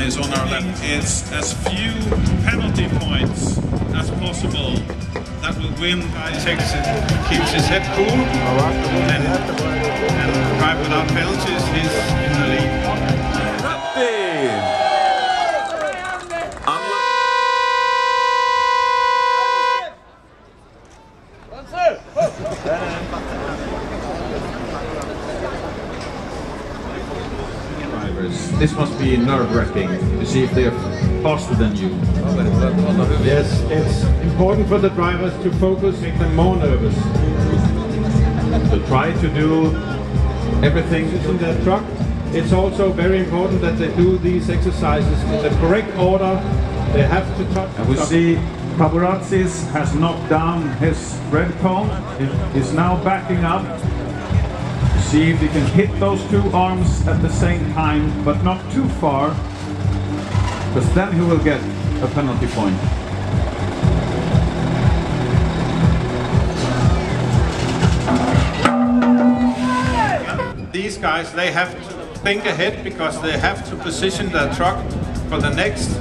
is on our left. It's as few penalty points as possible that will win. Guy keeps his head cool and drive without penalties. He's in the lead. This must be nerve-wracking to see if they're faster than you. Yes, it's important for the drivers to focus, make them more nervous. To try to do everything in their truck. It's also very important that they do these exercises in the correct order. They have to touch. And we see Paparazzi's has knocked down his red cone. He's now backing up. See if he can hit those two arms at the same time, but not too far, because then he will get a penalty point. These guys, they have to think ahead because they have to position their truck for the next